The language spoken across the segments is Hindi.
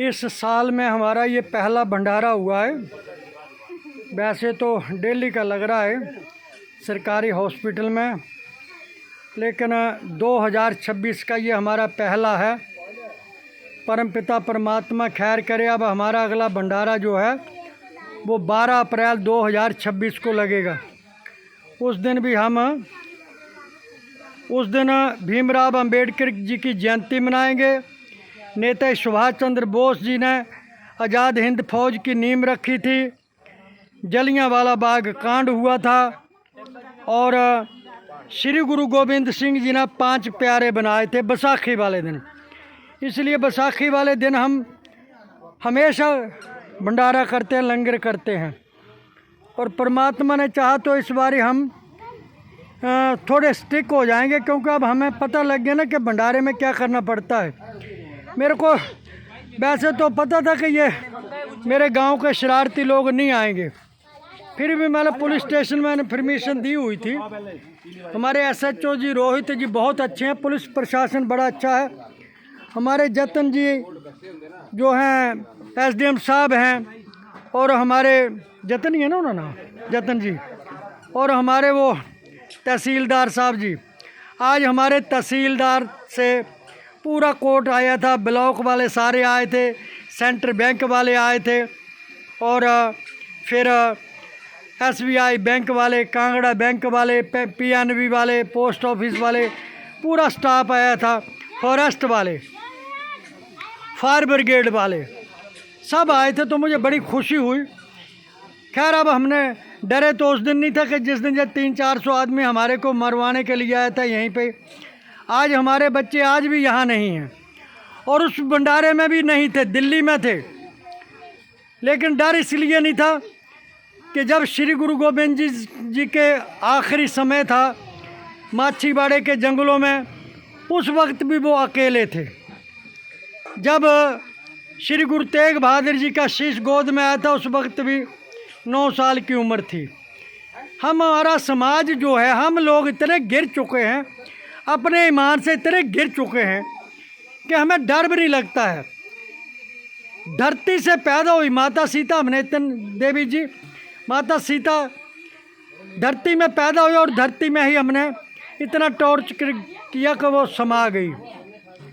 इस साल में हमारा ये पहला भंडारा हुआ है। वैसे तो डेली का लग रहा है सरकारी हॉस्पिटल में, लेकिन 2026 का ये हमारा पहला है। परमपिता परमात्मा खैर करे। अब हमारा अगला भंडारा जो है वो 12 अप्रैल 2026 को लगेगा। उस दिन भीमराव अंबेडकर जी की जयंती मनाएंगे। नेता सुभाष चंद्र बोस जी ने आज़ाद हिंद फौज की नींव रखी थी। जलियांवाला बाग कांड हुआ था और श्री गुरु गोविंद सिंह जी ने 5 प्यारे बनाए थे बैसाखी वाले दिन। इसलिए बैसाखी वाले दिन हम हमेशा भंडारा करते हैं, लंगर करते हैं। और परमात्मा ने चाहा तो इस बारी हम थोड़े स्टिक हो जाएंगे, क्योंकि अब हमें पता लग गया ना कि भंडारे में क्या करना पड़ता है। मेरे को वैसे तो पता था कि ये मेरे गांव के शरारती लोग नहीं आएंगे, फिर भी मैंने पुलिस स्टेशन में इन्फॉर्मेशन दी हुई थी। हमारे SHO जी रोहित जी बहुत अच्छे हैं, पुलिस प्रशासन बड़ा अच्छा है। हमारे जतन जी जो हैं SDM साहब हैं, और हमारे जतन ही है ना उन्होंने नाम, जतन जी, और हमारे वो तहसीलदार साहब जी। आज हमारे तहसीलदार से पूरा कोर्ट आया था, ब्लॉक वाले सारे आए थे, सेंट्रल बैंक वाले आए थे, और फिर SBI बैंक वाले, कांगड़ा बैंक वाले, PNB वाले, पोस्ट ऑफिस वाले, पूरा स्टाफ आया था। फॉरेस्ट वाले, फायर ब्रिगेड वाले सब आए थे, तो मुझे बड़ी खुशी हुई। खैर अब हमने डरे तो उस दिन नहीं था कि जिस दिन 300-400 आदमी हमारे को मरवाने के लिए आया था यहीं पे। आज हमारे बच्चे आज भी यहाँ नहीं हैं, और उस भंडारे में भी नहीं थे, दिल्ली में थे। लेकिन डर इसलिए नहीं था कि जब श्री गुरु गोविंद जी के आखिरी समय था माछीवाड़े के जंगलों में, उस वक्त भी वो अकेले थे। जब श्री गुरु तेग बहादुर जी का शीश गोद में आया था, उस वक्त भी 9 साल की उम्र थी। हमारा समाज जो है, हम लोग इतने गिर चुके हैं, अपने ईमान से इतने गिर चुके हैं कि हमें डर भी नहीं लगता है। धरती से पैदा हुई माता सीता, हमने देवी जी माता सीता धरती में पैदा हुई, और धरती में ही हमने इतना टॉर्च किया कि वो समा गई।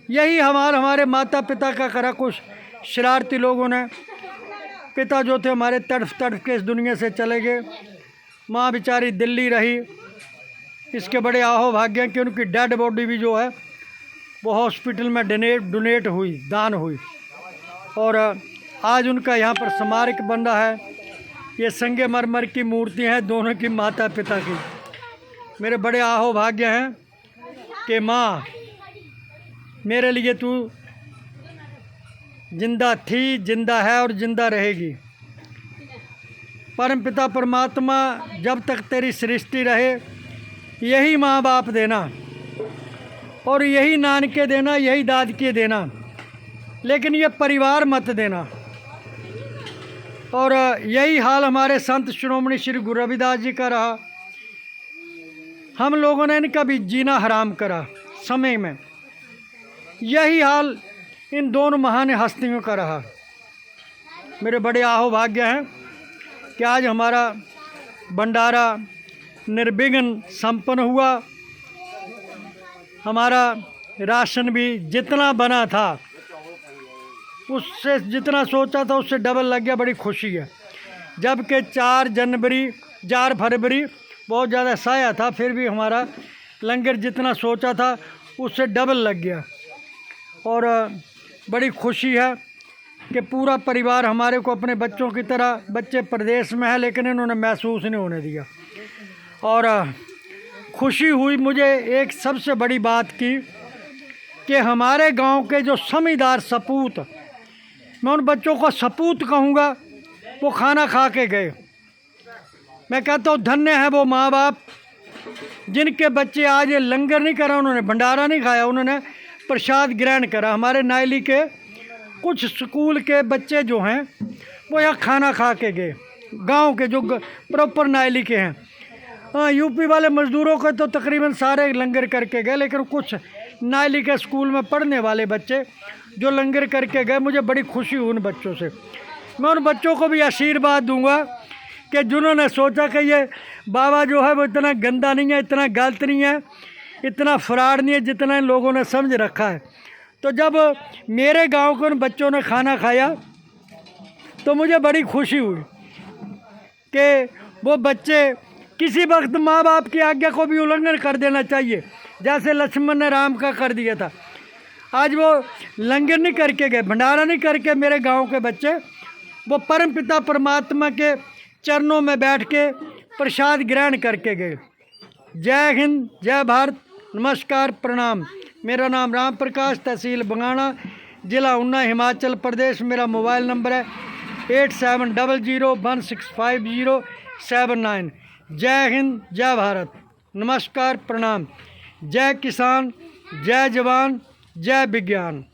यही हमारे माता पिता का करा कुछ शरारती लोगों ने। पिता जो थे हमारे तड़फ के इस दुनिया से चले गए। माँ बेचारी दिल्ली रही। इसके बड़े आहो भाग्य हैं कि उनकी डेड बॉडी भी जो है वो हॉस्पिटल में डोनेट हुई, दान हुई, और आज उनका यहाँ पर स्मारक बन रहा है। ये संगमरमर की मूर्ति हैं दोनों की, माता पिता की। मेरे बड़े आहो भाग्य हैं कि माँ मेरे लिए तू जिंदा थी, जिंदा है और जिंदा रहेगी। परमपिता परमात्मा जब तक तेरी सृष्टि रहे यही माँ बाप देना, और यही नानके देना, यही दादके देना, लेकिन ये परिवार मत देना। और यही हाल हमारे संत श्रोमणी श्री गुरु रविदास जी का रहा। हम लोगों ने इनका भी जीना हराम करा समय में। यही हाल इन दोनों महान हस्तियों का रहा। मेरे बड़े आहो भाग्य हैं कि आज हमारा भंडारा निर्विघ्न संपन्न हुआ। हमारा राशन भी जितना बना था, उससे जितना सोचा था उससे डबल लग गया। बड़ी खुशी है। जबकि 4 फरवरी बहुत ज़्यादा साया था, फिर भी हमारा लंगर जितना सोचा था उससे डबल लग गया। और बड़ी खुशी है कि पूरा परिवार हमारे को अपने बच्चों की तरह, बच्चे प्रदेश में है लेकिन इन्होंने महसूस नहीं होने दिया। और खुशी हुई मुझे एक सबसे बड़ी बात की कि हमारे गांव के जो समझदार सपूत, मैं उन बच्चों को सपूत कहूँगा, वो खाना खा के गए। मैं कहता हूँ धन्य है वो माँ बाप जिनके बच्चे आज ये लंगर नहीं करा, उन्होंने भंडारा नहीं खाया, उन्होंने प्रसाद ग्रहण करा। हमारे नायली के कुछ स्कूल के बच्चे जो हैं वो यहाँ खाना खा के गए, गांव के जो प्रॉपर नायली के हैं। हाँ, यूपी वाले मज़दूरों के तो तकरीबन सारे लंगर करके गए, लेकिन कुछ नाली के स्कूल में पढ़ने वाले बच्चे जो लंगर करके गए, मुझे बड़ी खुशी हुई उन बच्चों से। मैं उन बच्चों को भी आशीर्वाद दूंगा कि जिन्होंने सोचा कि ये बाबा जो है वो इतना गंदा नहीं है, इतना गलत नहीं है, इतना फ्रॉड नहीं है जितना इन लोगों ने समझ रखा है। तो जब मेरे गांव के उन बच्चों ने खाना खाया तो मुझे बड़ी खुशी हुई कि वो बच्चे, किसी वक्त माँ बाप की आज्ञा को भी उल्लंघन कर देना चाहिए, जैसे लक्ष्मण ने राम का कर दिया था। आज वो लंगर नहीं करके गए, भंडारा नहीं करके मेरे गांव के बच्चे वो परमपिता परमात्मा के चरणों में बैठ के प्रसाद ग्रहण करके गए। जय हिंद, जय भारत, नमस्कार, प्रणाम। मेरा नाम राम प्रकाश, तहसील बंगाणा, ज़िला ऊना, हिमाचल प्रदेश। मेरा मोबाइल नंबर है 8700165079। जय हिंद, जय भारत, नमस्कार, प्रणाम। जय किसान, जय जवान, जय विज्ञान।